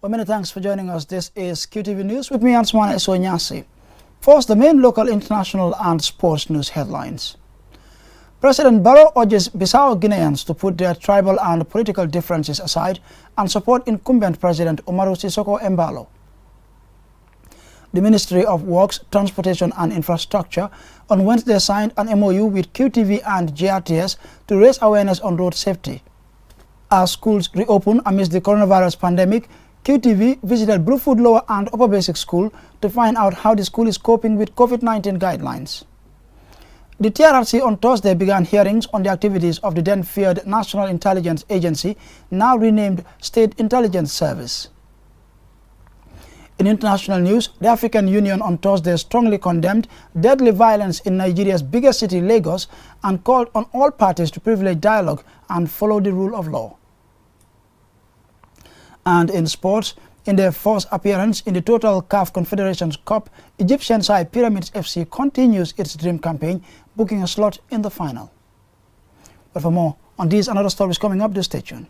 Well, many thanks for joining us. This is QTV News with me, Ansman Esonyasi. First, the main local, international and sports news headlines. President Barrow urges Bissau Guineans to put their tribal and political differences aside and support incumbent President Umaru Sissoco Embalo. The Ministry of Works, Transportation and Infrastructure on Wednesday signed an MOU with Qtv and GRTS to raise awareness on road safety. As schools reopen amidst the coronavirus pandemic, Qtv visited Bluefoot Lower and Upper Basic School to find out how the school is coping with COVID-19 guidelines. The TRRC on Thursday began hearings on the activities of the then-feared National Intelligence Agency, now renamed State Intelligence Service. In international news, the African Union on Thursday strongly condemned deadly violence in Nigeria's biggest city, Lagos, and called on all parties to privilege dialogue and follow the rule of law. And in sports, in their first appearance in the Total CAF Confederations Cup, Egyptian side Pyramids FC continues its dream campaign, booking a slot in the final. But for more on these and other stories coming up, do stay tuned.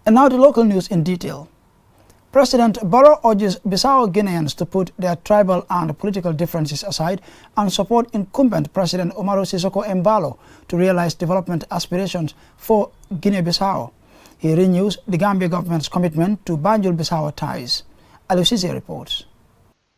And now the local news in detail. President Barrow urges Bissau Guineans to put their tribal and political differences aside and support incumbent President Umaru Sissoco Embalo to realize development aspirations for Guinea-Bissau. He renews the Gambia government's commitment to Banjul-Bissau ties. Alusise reports.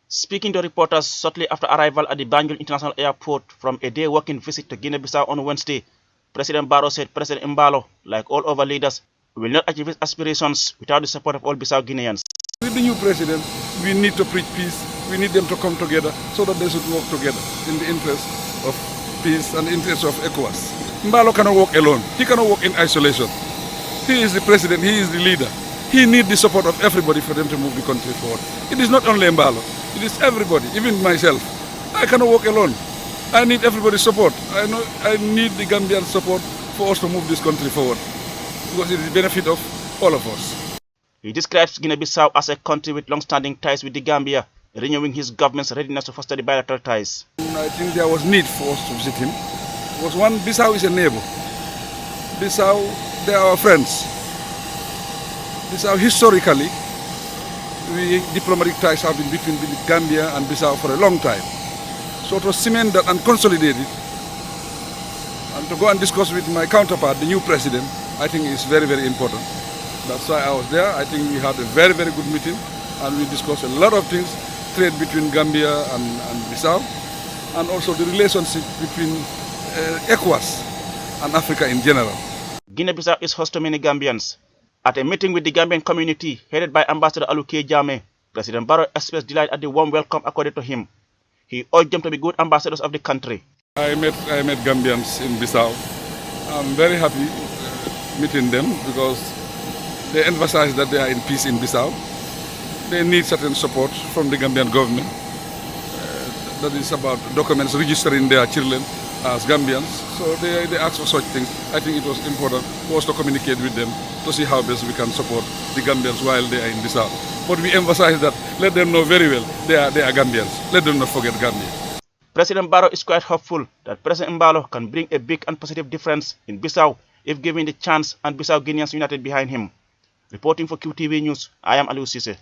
Speaking to reporters shortly after arrival at the Banjul International Airport from a day working visit to Guinea-Bissau on Wednesday, President Barrow said President Embalo, like all other leaders, will not achieve his aspirations without the support of all Bissau Guineans. With the new president, we need to preach peace. We need them to come together so that they should work together in the interest of peace and the interest of ECOWAS. Mbalo cannot work alone. He cannot work in isolation. He is the president. He is the leader. He needs the support of everybody for them to move the country forward. It is not only Mbalo. It is everybody, even myself. I cannot work alone. I need everybody's support. I need the Gambian support for us to move this country forward, because it is the benefit of all of us. He describes Guinea-Bissau as a country with long-standing ties with the Gambia, renewing his government's readiness to foster the bilateral ties. I think there was need for us to visit him. Because one, Bissau is a neighbor. Bissau, they are our friends. Bissau, historically, diplomatic ties have been between Gambia and Bissau for a long time. So to cement that and consolidate it, and to go and discuss with my counterpart, the new president, I think is very, very important. That's why I was there. I think we had a very, very good meeting, and we discussed a lot of things, trade between Gambia and Bissau, and also the relationship between ECOWAS and Africa in general. Guinea-Bissau is host to many Gambians. At a meeting with the Gambian community headed by Ambassador Aluke Jame, President Barrow expressed delight at the warm welcome accorded to him. He urged them to be good ambassadors of the country. I met Gambians in Bissau. I'm very happy meeting them because they emphasize that they are in peace in Bissau. They need certain support from the Gambian government. That is about documents registering their children as Gambians. So they ask for such things. I think it was important for us to communicate with them to see how best we can support the Gambians while they are in Bissau. But we emphasize that let them know very well they are Gambians. Let them not forget Gambia. President Barrow is quite hopeful that President Embalo can bring a big and positive difference in Bissau if given the chance and Bissau Guineans united behind him. Reporting for QTV News, I am Alusise.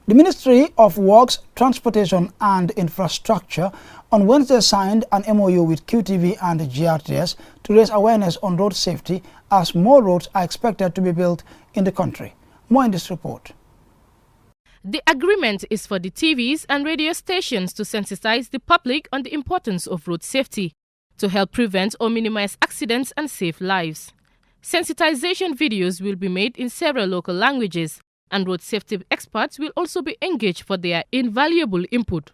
The Ministry of Works, Transportation and Infrastructure on Wednesday signed an MOU with Qtv and GRTS to raise awareness on road safety as more roads are expected to be built in the country. More in this report. The agreement is for the TVs and radio stations to sensitize the public on the importance of road safety, to help prevent or minimize accidents and save lives. Sensitization videos will be made in several local languages, and road safety experts will also be engaged for their invaluable input.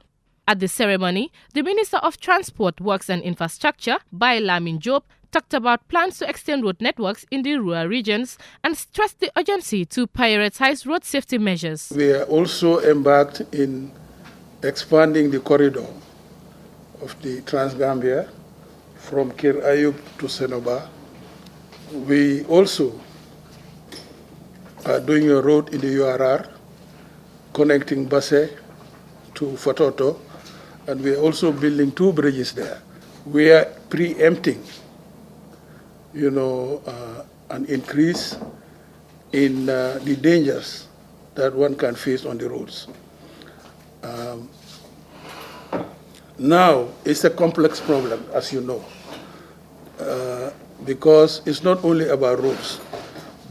At the ceremony, the Minister of Transport, Works and Infrastructure, Bai Lamin Job, talked about plans to extend road networks in the rural regions and stressed the urgency to prioritize road safety measures. We are also embarked in expanding the corridor of the Trans-Gambia from Kir Ayub to Senoba. We also are doing a road in the URR connecting Basse to Fatoto, and we are also building 2 bridges there. We are preempting an increase in the dangers that one can face on the roads. Now, it's a complex problem, as you know, because it's not only about roads,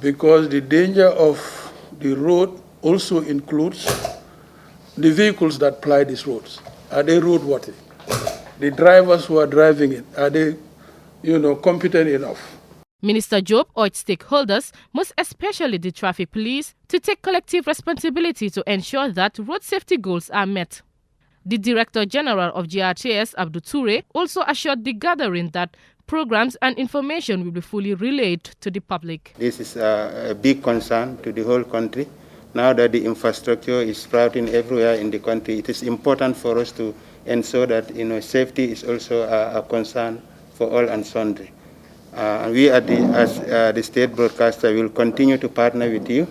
because the danger of the road also includes the vehicles that ply these roads. Are they roadworthy? The drivers who are driving it, are they, competent enough? Minister Job urged stakeholders, most especially the traffic police, to take collective responsibility to ensure that road safety goals are met. The Director General of GRTS, Abdou Toure, also assured the gathering that programs and information will be fully relayed to the public. This is a big concern to the whole country. Now that the infrastructure is sprouting everywhere in the country, it is important for us to ensure that safety is also a concern for all and sundry. We as the state broadcaster will continue to partner with you,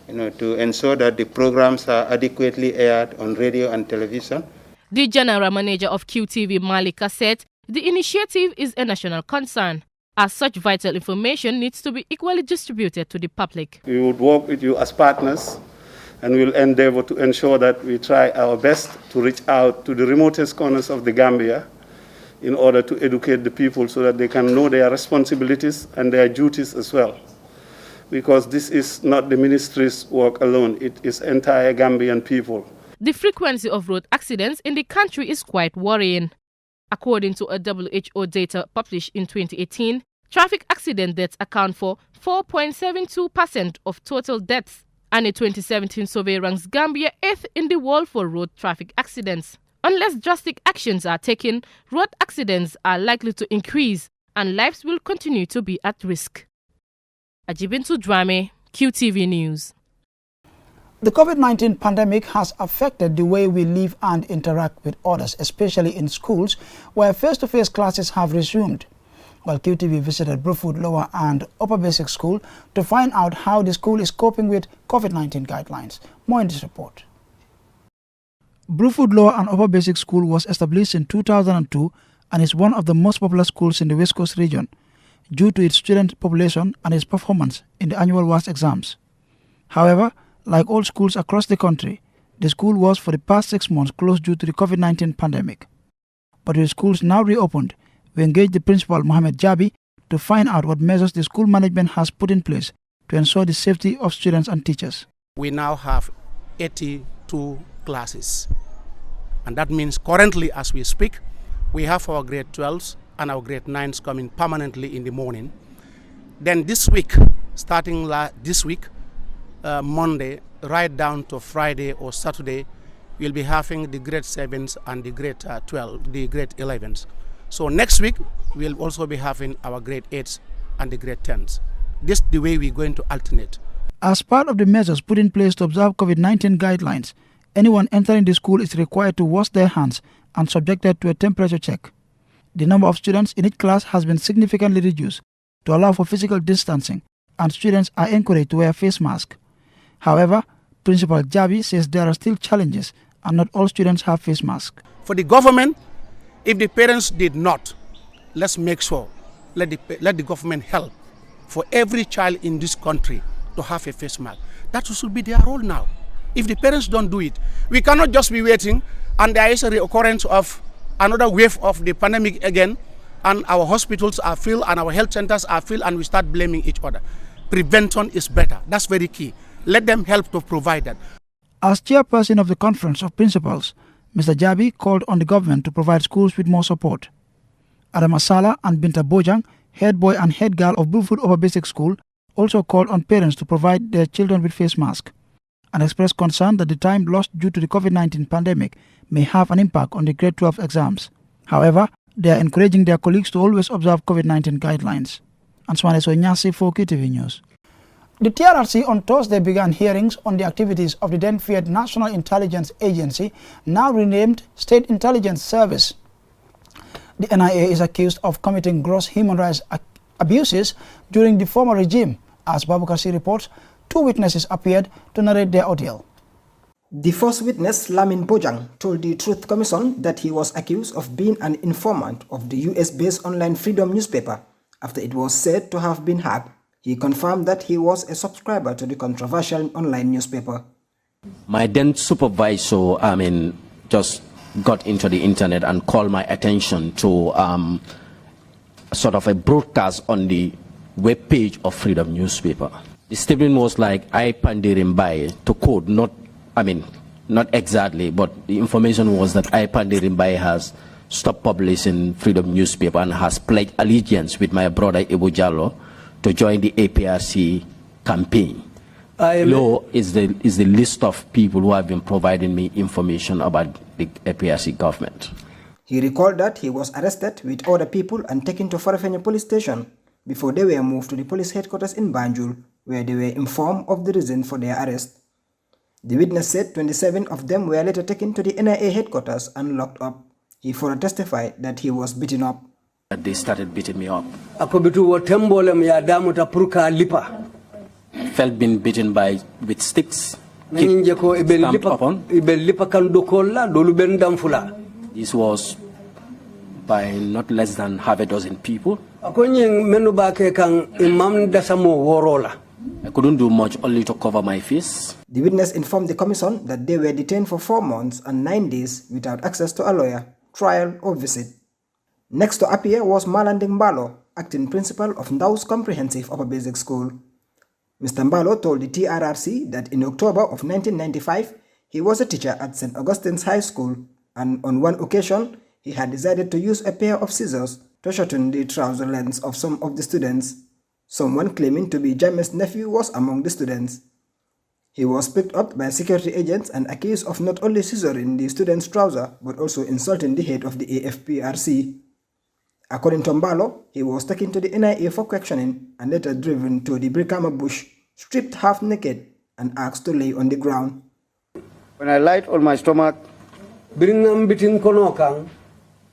to ensure that the programs are adequately aired on radio and television. The General Manager of QTV, Malika, said the initiative is a national concern, as such vital information needs to be equally distributed to the public. We would work with you as partners, and we'll endeavor to ensure that we try our best to reach out to the remotest corners of the Gambia in order to educate the people so that they can know their responsibilities and their duties as well. Because this is not the ministry's work alone, it is entire Gambian people. The frequency of road accidents in the country is quite worrying. According to a WHO data published in 2018, traffic accident deaths account for 4.72% of total deaths, and a 2017 survey ranks Gambia 8th in the world for road traffic accidents. Unless drastic actions are taken, road accidents are likely to increase and lives will continue to be at risk. Ajibintu Drame, QTV News. The COVID-19 pandemic has affected the way we live and interact with others, especially in schools where face-to-face classes have resumed. While QTV visited Brufut Lower and Upper Basic School to find out how the school is coping with COVID-19 guidelines. More in this report. Brufut Lower and Upper Basic School was established in 2002 and is one of the most popular schools in the West Coast region due to its student population and its performance in the annual WAS exams. However, like all schools across the country, the school was for the past 6 months closed due to the COVID-19 pandemic. But with schools now reopened, we engaged the principal, Mohamed Jabi, to find out what measures the school management has put in place to ensure the safety of students and teachers. We now have 82 classes. And that means currently, as we speak, we have our grade 12s and our grade 9s coming permanently in the morning. Then this week, starting this week, Monday, right down to Friday or Saturday, we'll be having the grade 7s and the grade 12, the grade 11s. So next week, we'll also be having our grade 8s and the grade 10s. This is the way we're going to alternate. As part of the measures put in place to observe COVID-19 guidelines, anyone entering the school is required to wash their hands and subjected to a temperature check. The number of students in each class has been significantly reduced to allow for physical distancing, and students are encouraged to wear face masks. However, Principal Jabi says there are still challenges and not all students have face masks. For the government, if the parents did not, let's make sure, let the government help for every child in this country to have a face mask. That should be their role now. If the parents don't do it, we cannot just be waiting and there is a reoccurrence of another wave of the pandemic again, and our hospitals are filled and our health centers are filled and we start blaming each other. Prevention is better. That's very key. Let them help to provide that. As chairperson of the Conference of Principals, Mr. Jabi called on the government to provide schools with more support. Adam Asala and Binta Bojang, head boy and head girl of Brufut Upper Basic School, also called on parents to provide their children with face masks and expressed concern that the time lost due to the COVID-19 pandemic may have an impact on the grade 12 exams. However, they are encouraging their colleagues to always observe COVID-19 guidelines. Answane Sonyasi for Qtv News. The TRRC on Thursday began hearings on the activities of the then-feared National Intelligence Agency, now renamed State Intelligence Service. The NIA is accused of committing gross human rights abuses during the former regime. As Babukasi reports, 2 witnesses appeared to narrate their ordeal. The first witness, Lamin Bojang, told the Truth Commission that he was accused of being an informant of the US-based online freedom newspaper after it was said to have been hacked. He confirmed that he was a subscriber to the controversial online newspaper. My then supervisor, just got into the internet and called my attention to sort of a broadcast on the web page of Freedom newspaper. The statement was like, I Pandirim Bai, to quote, not exactly, but the information was that I Pandirim Bai has stopped publishing Freedom newspaper and has pledged allegiance with my brother Ibu Jallo to join the APRC campaign. Below is the list of people who have been providing me information about the APRC government. He recalled that he was arrested with other people and taken to Farafenni police station before they were moved to the police headquarters in Banjul, where they were informed of the reason for their arrest. The witness said 27 of them were later taken to the NIA headquarters and locked up. He further testified that he was beaten up. They started beating me up. I felt being beaten with sticks. Stamped upon. This was by not less than half a dozen people. I couldn't do much, only to cover my face. The witness informed the commission that they were detained for 4 months and 9 days without access to a lawyer, trial or visit. Next to appear was Malanding Mbalo, acting principal of Ndaus Comprehensive Upper Basic School. Mr. Mbalo told the TRRC that in October of 1995, he was a teacher at St. Augustine's High School, and on one occasion, he had decided to use a pair of scissors to shorten the trouser lengths of some of the students. Someone claiming to be Jammeh's nephew was among the students. He was picked up by security agents and accused of not only scissoring the student's trouser, but also insulting the head of the AFPRC. According to Mbalo, he was taken to the NIA for questioning and later driven to the Brikama bush, stripped half naked, and asked to lay on the ground. When I lied on my stomach,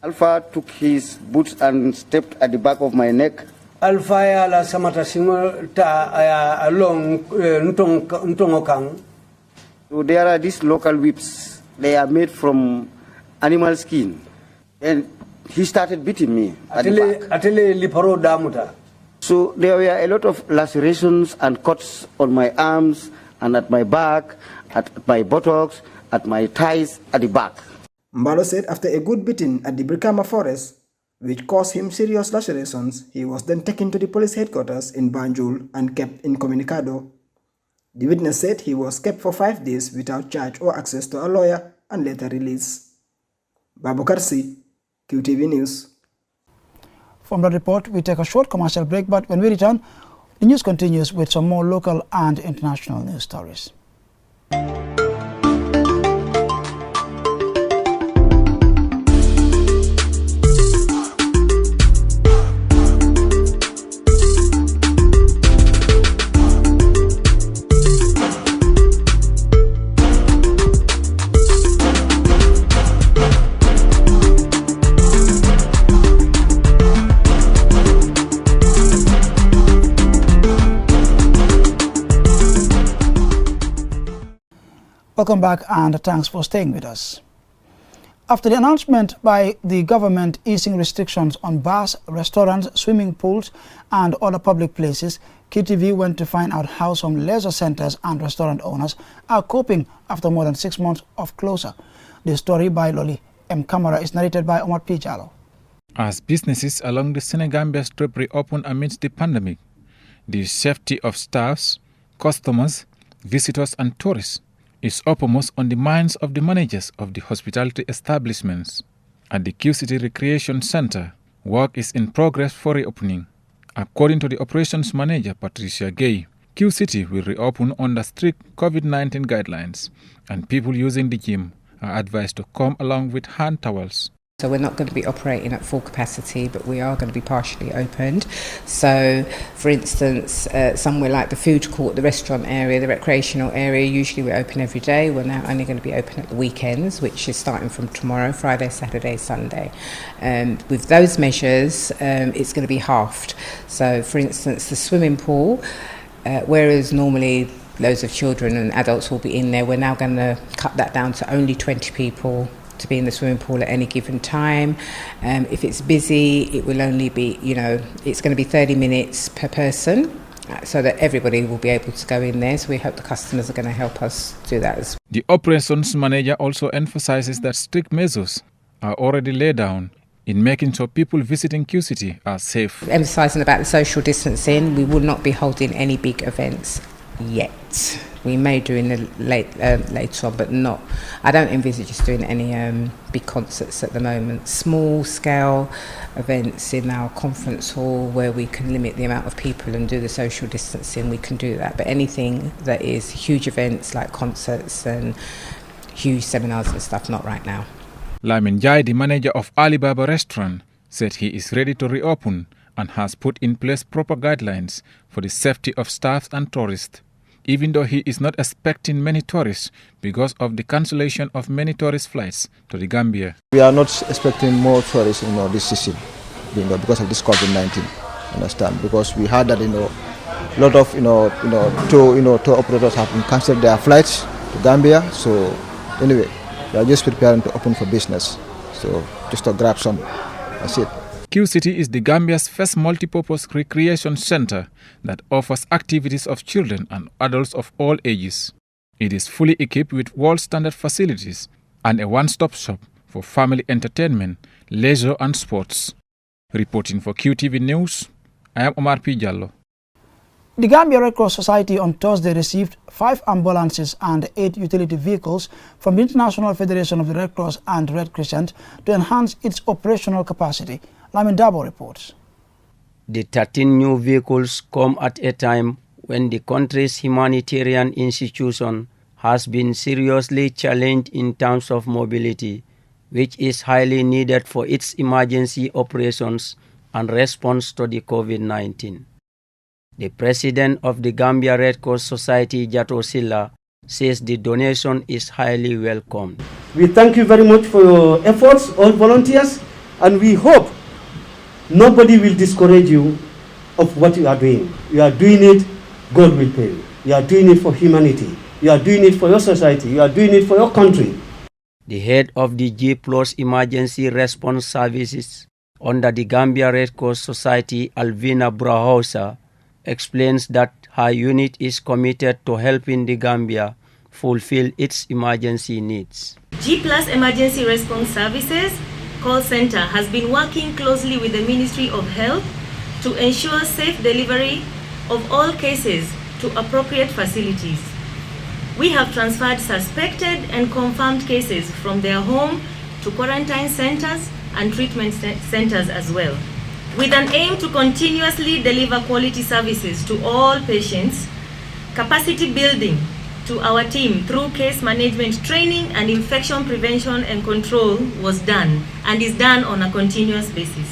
Alpha took his boots and stepped at the back of my neck. Alpha la samata ta along ntongokang. So there are these local whips. They are made from animal skin, and he started beating me at the back. So there were a lot of lacerations and cuts on my arms and at my back, at my buttocks, at my thighs, at the back. Mbalo said after a good beating at the Brikama forest, which caused him serious lacerations, he was then taken to the police headquarters in Banjul and kept incommunicado. The witness said he was kept for 5 days without charge or access to a lawyer and later released. Babukarsi, Qtv News. From the report, we take a short commercial break, but when we return, the news continues with some more local and international news stories. Welcome back and thanks for staying with us. After the announcement by the government easing restrictions on bars, restaurants, swimming pools and other public places, QTV went to find out how some leisure centers and restaurant owners are coping after more than 6 months of closure. The story by Loli M. Kamara is narrated by Omar P. Jallo. As businesses along the Senegambia Strip reopen amidst the pandemic, the safety of staffs, customers, visitors and tourists is uppermost on the minds of the managers of the hospitality establishments. At the Qtv Recreation Center, work is in progress for reopening. According to the operations manager, Patricia Gay, Qtv will reopen under strict COVID-19 guidelines, and people using the gym are advised to come along with hand towels. So we're not going to be operating at full capacity, but we are going to be partially opened. So, for instance, somewhere like the food court, the restaurant area, the recreational area, usually we're open every day. We're now only going to be open at the weekends, which is starting from tomorrow, Friday, Saturday, Sunday. With those measures, it's going to be halved. So, for instance, the swimming pool, whereas normally loads of children and adults will be in there, we're now going to cut that down to only 20 people to be in the swimming pool at any given time. If it's busy, it will only be, it's going to be 30 minutes per person, so that everybody will be able to go in there. So we hope the customers are going to help us do that as well. The operations manager also emphasizes that strict measures are already laid down in making sure people visiting Qcity are safe. Emphasising about the social distancing, we will not be holding any big events yet. We may do in the later on, but not. I don't envisage us doing any big concerts at the moment. Small scale events in our conference hall where we can limit the amount of people and do the social distancing, we can do that. But anything that is huge events like concerts and huge seminars and stuff, not right now. Lamin Jai, the manager of Alibaba restaurant, said he is ready to reopen and has put in place proper guidelines for the safety of staff and tourists, even though he is not expecting many tourists because of the cancellation of many tourist flights to the Gambia. We are not expecting more tourists, this season, because of this COVID-19. Understand? Because we heard that, a lot of, tour operators have been cancelled their flights to Gambia. So anyway, we are just preparing to open for business. So just to grab some. That's it. Qcity is the Gambia's first multipurpose recreation center that offers activities of children and adults of all ages. It is fully equipped with world-standard facilities and a one-stop shop for family entertainment, leisure and sports. Reporting for QTV News, I am Omar P. Jallo. The Gambia Red Cross Society on Thursday received 5 ambulances and 8 utility vehicles from the International Federation of the Red Cross and Red Crescent to enhance its operational capacity. Lamin Dabo reports. The 13 new vehicles come at a time when the country's humanitarian institution has been seriously challenged in terms of mobility, which is highly needed for its emergency operations and response to the COVID-19. The president of the Gambia Red Cross Society, Jato Silla, says the donation is highly welcomed. We thank you very much for your efforts, all volunteers, and we hope nobody will discourage you of what you are doing. You are doing it, God will pay you. You are doing it for humanity. You are doing it for your society. You are doing it for your country. The head of the G+ Emergency Response Services under the Gambia Red Cross Society, Alvina Brahausa, explains that her unit is committed to helping the Gambia fulfill its emergency needs. G+ Emergency Response Services call center has been working closely with the Ministry of Health to ensure safe delivery of all cases to appropriate facilities. We have transferred suspected and confirmed cases from their home to quarantine centers and treatment centers as well, with an aim to continuously deliver quality services to all patients. Capacity building to our team through case management training and infection prevention and control was done and is done on a continuous basis.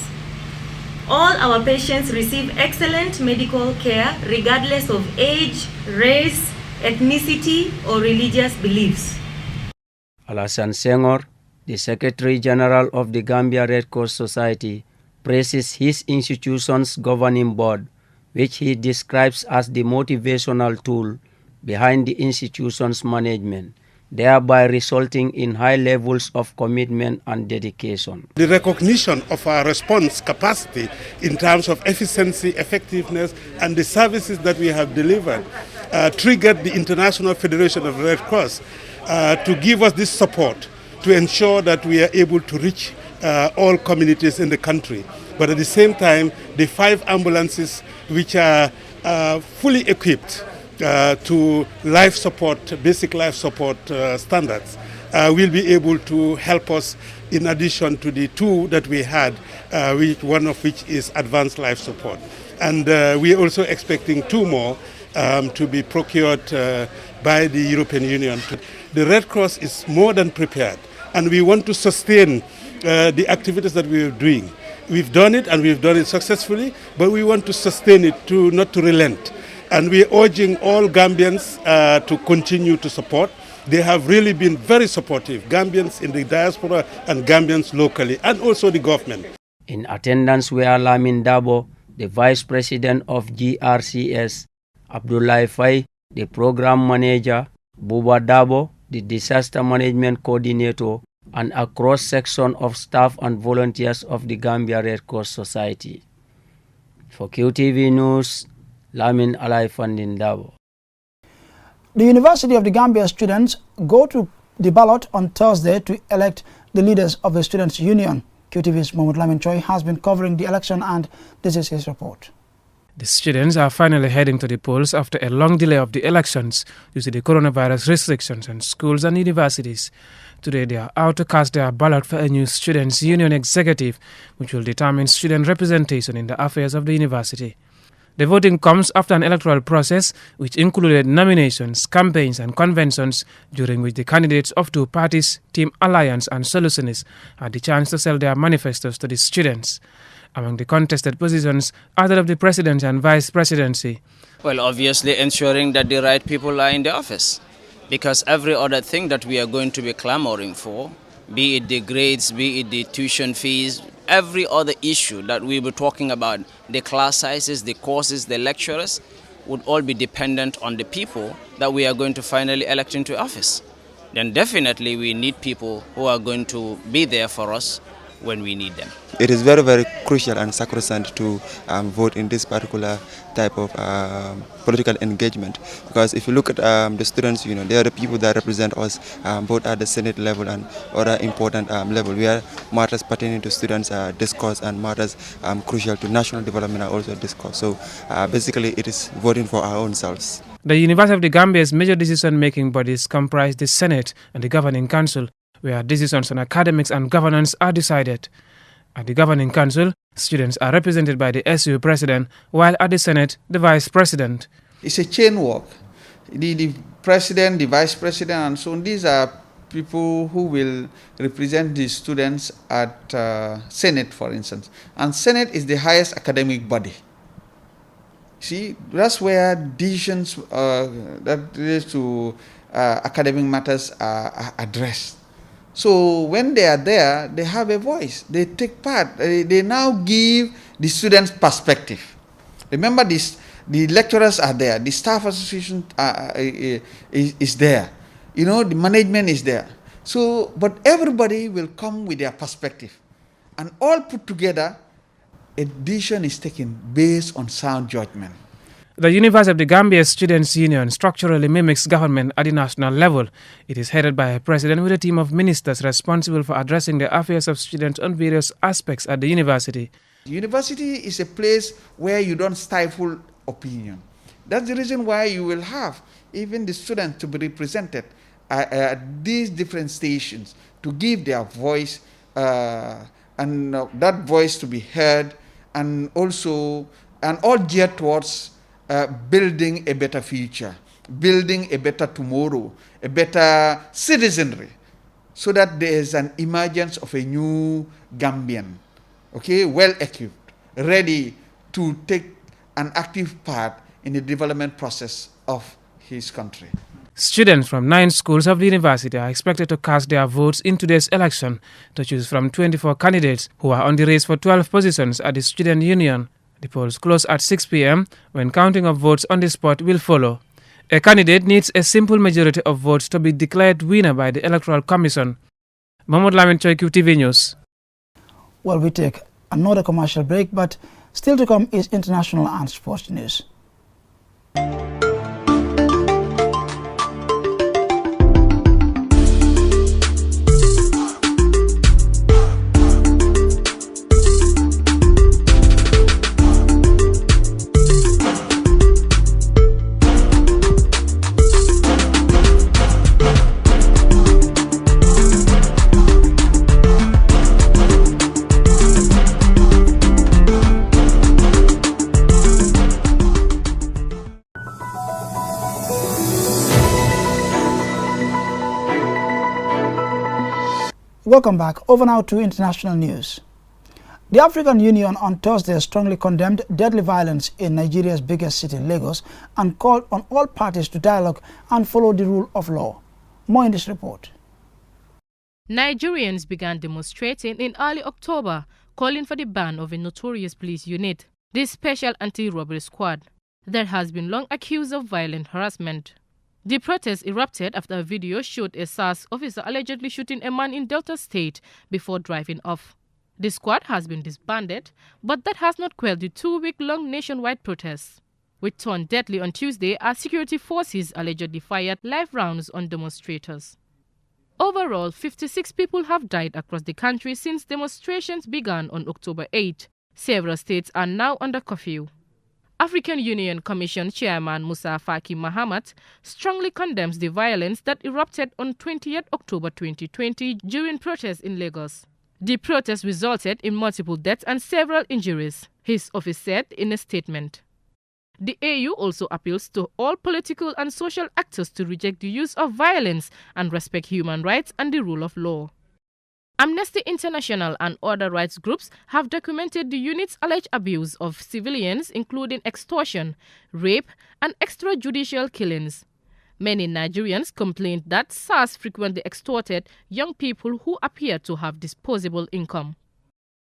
All our patients receive excellent medical care regardless of age, race, ethnicity, or religious beliefs. Alassane Senghor, the Secretary General of the Gambia Red Cross Society, praises his institution's governing board, which he describes as the motivational tool behind the institution's management, thereby resulting in high levels of commitment and dedication. The recognition of our response capacity in terms of efficiency, effectiveness, and the services that we have delivered triggered the International Federation of the Red Cross to give us this support to ensure that we are able to reach all communities in the country. But at the same time, the 5 ambulances which are fully equipped to life support, basic life support standards, will be able to help us in addition to the 2 that we had, one of which is advanced life support. And we are also expecting 2 more to be procured by the European Union. The Red Cross is more than prepared, and we want to sustain the activities that we are doing. We've done it, and we've done it successfully, but we want to sustain it, not to relent. And we're urging all Gambians to continue to support. They have really been very supportive, Gambians in the diaspora and Gambians locally, and also the government. In attendance were Lamin Dabo, the Vice President of GRCS, Abdullah Fay, the Program Manager, Buba Dabo, the Disaster Management Coordinator, and a cross-section of staff and volunteers of the Gambia Red Cross Society. For QTV News, Lamin Alai Fandindabo. The University of the Gambia students go to the ballot on Thursday to elect the leaders of the Students' Union. QTV's Mohamed Lamin Choi has been covering the election, and this is his report. The students are finally heading to the polls after a long delay of the elections due to the coronavirus restrictions in schools and universities. Today they are out to cast their ballot for a new Students' Union executive, which will determine student representation in the affairs of the university. The voting comes after an electoral process which included nominations, campaigns and conventions, during which the candidates of two parties, Team Alliance and Solutionists, had the chance to sell their manifestos to the students. Among the contested positions are that of the presidency and vice presidency. Well, obviously ensuring that the right people are in the office, because every other thing that we are going to be clamoring for, be it the grades, be it the tuition fees, every other issue that we were talking about, the class sizes, the courses, the lecturers, would all be dependent on the people that we are going to finally elect into office. Then definitely we need people who are going to be there for us when we need them. It is very, very crucial and sacrosanct to vote in this particular type of political engagement, because if you look at the students' union, they are the people that represent us both at the Senate level and other important level, where matters pertaining to students are discussed and matters crucial to national development are also discussed. So basically it is voting for our own selves. The University of the Gambia's major decision-making bodies comprise the Senate and the Governing Council, where decisions on academics and governance are decided. At the Governing Council, students are represented by the SU President, while at the Senate, the Vice President. It's a chain work. The President, the Vice President, and so on, these are people who will represent the students at Senate, for instance. And Senate is the highest academic body. See, that's where decisions that relate to academic matters are addressed. So when they are there, they have a voice. They take part. They now give the students perspective. Remember this: the lecturers are there, the staff association is there, you know, the management is there. So, but everybody will come with their perspective, and all put together, a decision is taken based on sound judgment. The University of the Gambia Students' Union structurally mimics government at the national level. It is headed by a president with a team of ministers responsible for addressing the affairs of students on various aspects at the university. University is a place where you don't stifle opinion. That's the reason why you will have even the students to be represented at these different stations to give their voice and that voice to be heard, and also all geared towards building a better future, building a better tomorrow, a better citizenry, so that there is an emergence of a new Gambian, okay, well equipped, ready to take an active part in the development process of his country. Students from 9 schools of the university are expected to cast their votes in today's election to choose from 24 candidates who are on the race for 12 positions at the Student Union. The polls close at 6 p.m. when counting of votes on the spot will follow. A candidate needs a simple majority of votes to be declared winner by the Electoral Commission. Mohamed Lamin Choi, Qtv News. Well, we take another commercial break, but still to come is international and sports news. Welcome back. Over now to international news. The African Union on Thursday strongly condemned deadly violence in Nigeria's biggest city, Lagos, and called on all parties to dialogue and follow the rule of law. More in this report. Nigerians began demonstrating in early October, calling for the ban of a notorious police unit, the Special Anti-Robbery Squad, that has been long accused of violent harassment. The protest erupted after a video showed a SARS officer allegedly shooting a man in Delta State before driving off. The squad has been disbanded, but that has not quelled the 2-week-long nationwide protests, which turned deadly on Tuesday as security forces allegedly fired live rounds on demonstrators. Overall, 56 people have died across the country since demonstrations began on October 8. Several states are now under curfew. African Union Commission Chairman Musa Faki Mahamat strongly condemns the violence that erupted on 20th October 2020 during protests in Lagos. The protest resulted in multiple deaths and several injuries, his office said in a statement. The AU also appeals to all political and social actors to reject the use of violence and respect human rights and the rule of law. Amnesty International and other rights groups have documented the unit's alleged abuse of civilians, including extortion, rape, and extrajudicial killings. Many Nigerians complained that SARS frequently extorted young people who appear to have disposable income.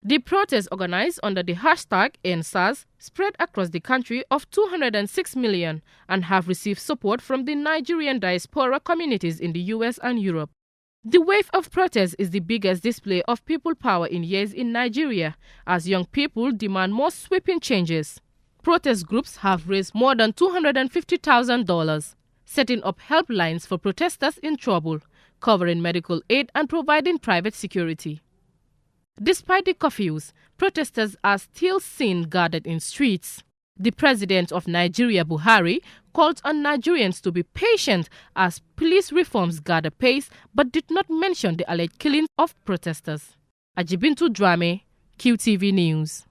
The protests, organized under the hashtag #EndSARS, spread across the country of 206 million and have received support from the Nigerian diaspora communities in the US and Europe. The wave of protests is the biggest display of people power in years in Nigeria, as young people demand more sweeping changes. Protest groups have raised more than $250,000, setting up helplines for protesters in trouble, covering medical aid and providing private security. Despite the curfews, protesters are still seen gathered in streets. The president of Nigeria, Buhari, called on Nigerians to be patient as police reforms gather pace, but did not mention the alleged killing of protesters. Ajibintu Drame, QTV News.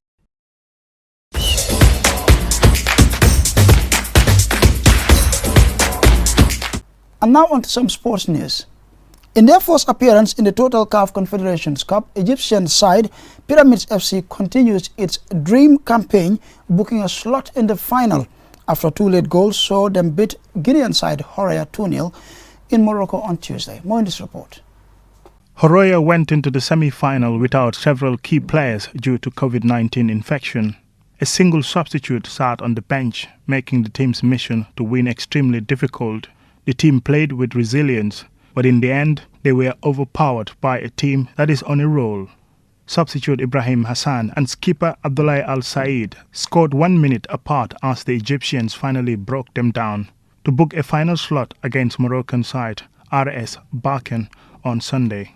And now on to some sports news. In their first appearance in the Total CAF Confederations Cup, Egyptian side Pyramids FC continues its dream campaign, booking a slot in the final after 2 late goals saw them beat Guinean side Horoya 2-0 in Morocco on Tuesday. More in this report. Horoya went into the semi-final without several key players due to COVID-19 infection. A single substitute sat on the bench, making the team's mission to win extremely difficult. The team played with resilience, but in the end, they were overpowered by a team that is on a roll. Substitute Ibrahim Hassan and skipper Abdoulaye Al Said scored 1 minute apart as the Egyptians finally broke them down to book a final slot against Moroccan side RS Berkane on Sunday.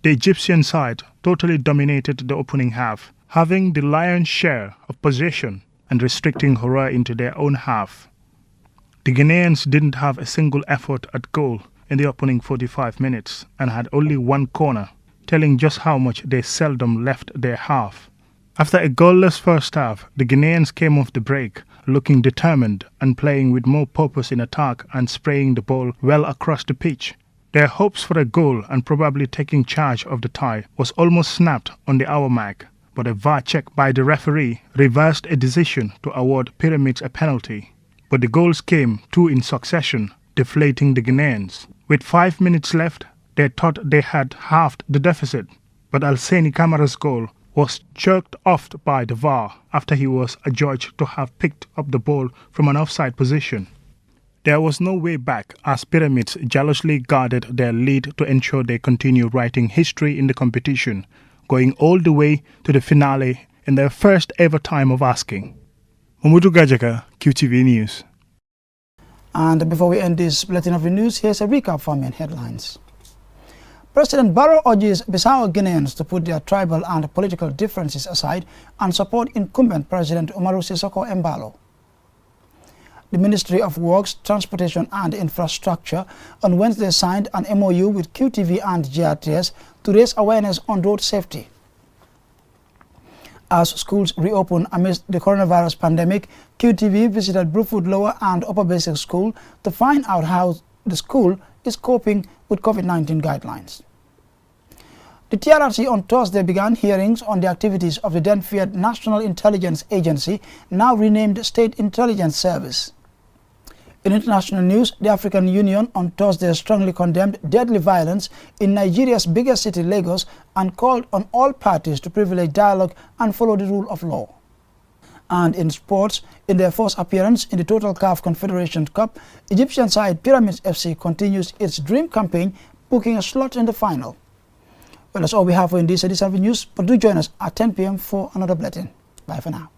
The Egyptian side totally dominated the opening half, having the lion's share of possession and restricting Horoya into their own half. The Guineans didn't have a single effort at goal in the opening 45 minutes and had only 1 corner, telling just how much they seldom left their half. After a goalless first half, the Guineans came off the break, looking determined and playing with more purpose in attack and spraying the ball well across the pitch. Their hopes for a goal and probably taking charge of the tie was almost snapped on the hour mark, but a VAR check by the referee reversed a decision to award Pyramids a penalty. But the goals came 2 in succession, deflating the Guineans. With 5 minutes left, they thought they had halved the deficit, but Alseni Camara's goal was jerked off by the VAR after he was adjudged to have picked up the ball from an offside position. There was no way back as Pyramids jealously guarded their lead to ensure they continue writing history in the competition, going all the way to the finale in their first ever time of asking. Mamudu Gajaka, QTV News. And before we end this bulletin of the news, here's a recap from main headlines. President Barrow urges Bissau Guineans to put their tribal and political differences aside and support incumbent President Umaru Sissoco Embalo. The Ministry of Works, Transportation and Infrastructure on Wednesday signed an MOU with QTV and GRTS to raise awareness on road safety. As schools reopen amidst the coronavirus pandemic, QTV visited Bruford Lower and Upper Basic School to find out how the school is coping with COVID-19 guidelines. The TRRC on Thursday began hearings on the activities of the then-feared National Intelligence Agency, now renamed State Intelligence Service. In international news, the African Union on Thursday strongly condemned deadly violence in Nigeria's biggest city, Lagos, and called on all parties to privilege dialogue and follow the rule of law. And in sports, in their first appearance in the Total CAF Confederation Cup, Egyptian side Pyramids FC continues its dream campaign, booking a slot in the final. Well, that's all we have for in this edition of the news, but do join us at 10 p.m. for another bulletin. Bye for now.